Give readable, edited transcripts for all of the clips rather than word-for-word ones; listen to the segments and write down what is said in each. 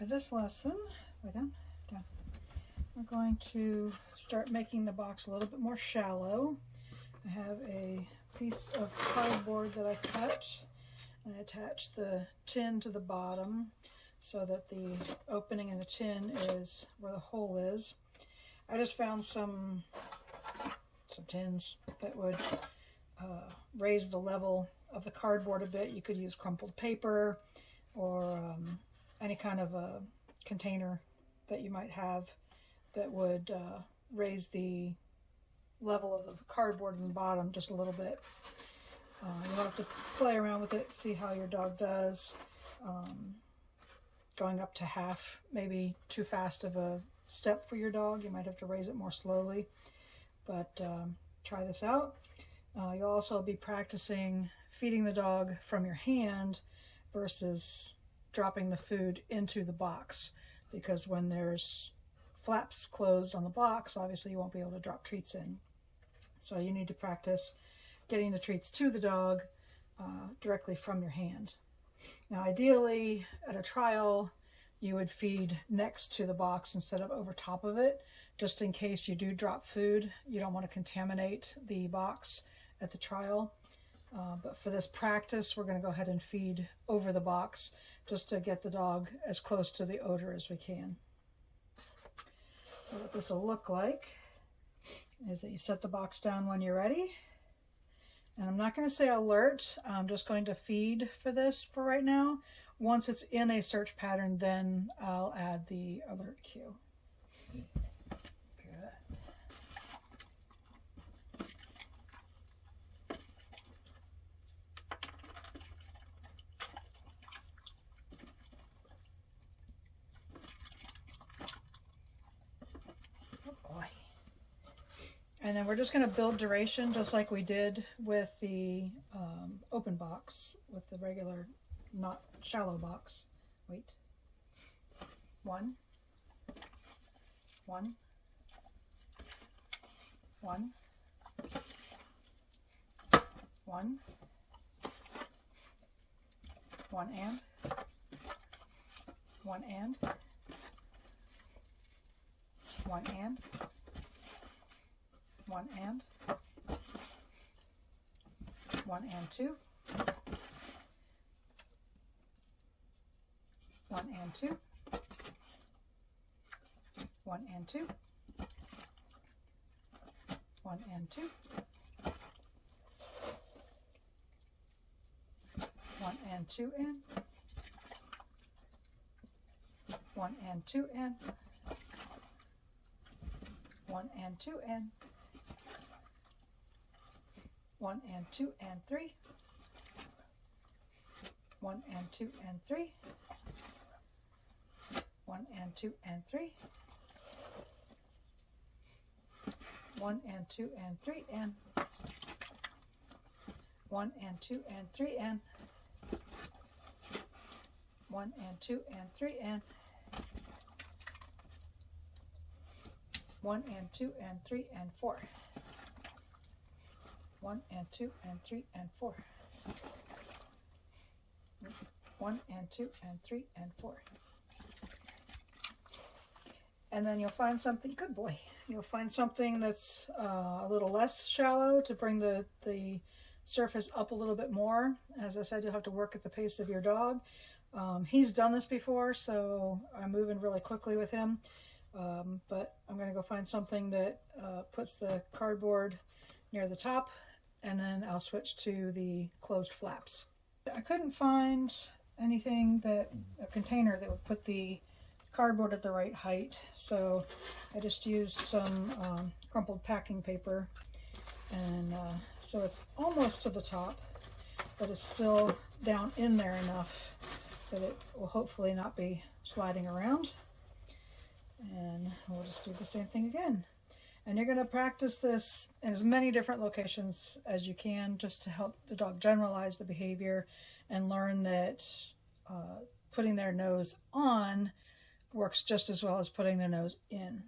For this lesson, down. We're going to start making the box a little bit more shallow. I have a piece of cardboard that I cut, and I attached the tin to the bottom so that the opening in the tin is where the hole is. I just found some tins that would raise the level of the cardboard a bit. You could use crumpled paper or any kind of a container that you might have that would raise the level of the cardboard in the bottom just a little bit. You'll have to play around with it, see how your dog does. Going up to half, maybe too fast of a step for your dog. You might have to raise it more slowly, but try this out. You'll also be practicing feeding the dog from your hand versus dropping the food into the box, because when there's flaps closed on the box, obviously you won't be able to drop treats in. So you need to practice getting the treats to the dog directly from your hand. Now ideally at a trial you would feed next to the box instead of over top of it, just in case you do drop food. You don't want to contaminate the box at the trial. But for this practice, we're going to go ahead and feed over the box just to get the dog as close to the odor as we can. So what this will look like is that you set the box down when you're ready. And I'm not going to say alert, I'm just going to feed for this for right now. Once it's in a search pattern, then I'll add the alert cue. And then we're just going to build duration just like we did with the open box, with the regular, not shallow box. Wait. 1, 1, 1, 1, 1 and, 1 and, 1 and, 1 and, 1 and 2, 1 and 2, 1 and 2, 1 and 2, 1 and 2 and, 1 and 2 and, 1 and 2 and, 1 and 2 and 3, 1 and 2 and 3, 1 and 2 and 3, 1 and 2 and 3 and, 1 and 2 and 3 and, 1 and 2 and 3 and, 1 and 2 and 3 and 4. 1 and 2 and 3 and 4. 1 and 2 and 3 and 4. And then you'll find something, good boy, you'll find something that's a little less shallow to bring the surface up a little bit more. As I said, you'll have to work at the pace of your dog. He's done this before, so I'm moving really quickly with him. But I'm going to go find something that puts the cardboard near the top, and then I'll switch to the closed flaps. I couldn't find anything a container that would put the cardboard at the right height, so I just used some crumpled packing paper, and so it's almost to the top, but it's still down in there enough that it will hopefully not be sliding around. And we'll just do the same thing again. And you're going to practice this in as many different locations as you can, just to help the dog generalize the behavior and learn that putting their nose on works just as well as putting their nose in.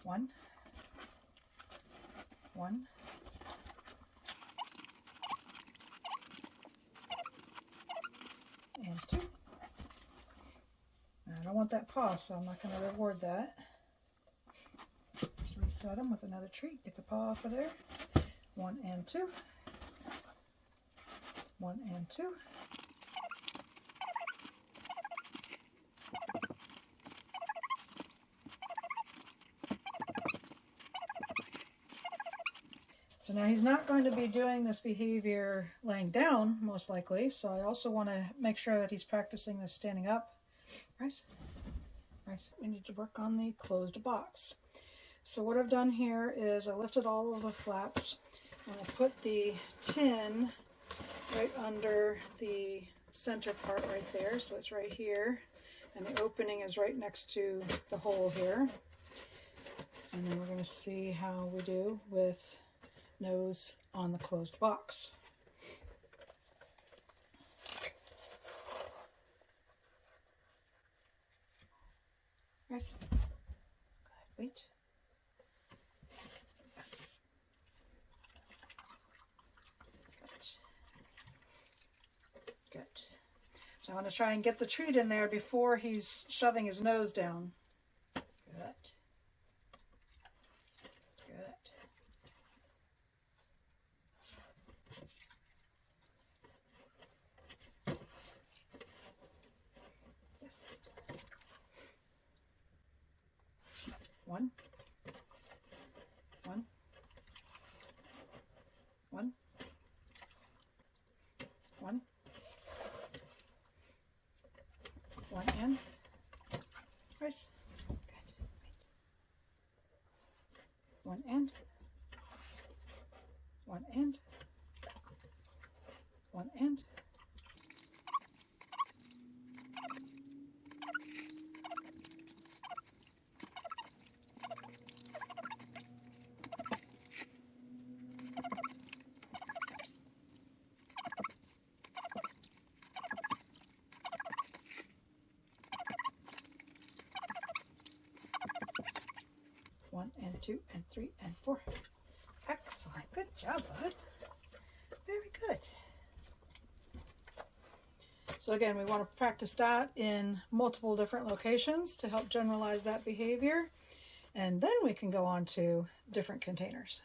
1, 1, and 2. Now, I don't want that paw, so I'm not going to reward that. Just reset them with another treat. Get the paw off of there. 1 and 2. 1 and 2. So now he's not going to be doing this behavior laying down, most likely. So I also want to make sure that he's practicing this standing up. Rice, Rice, we need to work on the closed box. So what I've done here is I lifted all of the flaps and I put the tin right under the center part right there. So it's right here. And the opening is right next to the hole here. And then we're going to see how we do with nose on the closed box. Yes. Good. Wait. Yes. Good. Good. So I want to try and get the treat in there before he's shoving his nose down. Good. One, one, one, one, one and rice. Good. One and one and one and. One and 2 and 3 and 4. Excellent. Good job, bud. Very good. So again, we want to practice that in multiple different locations to help generalize that behavior. And then we can go on to different containers.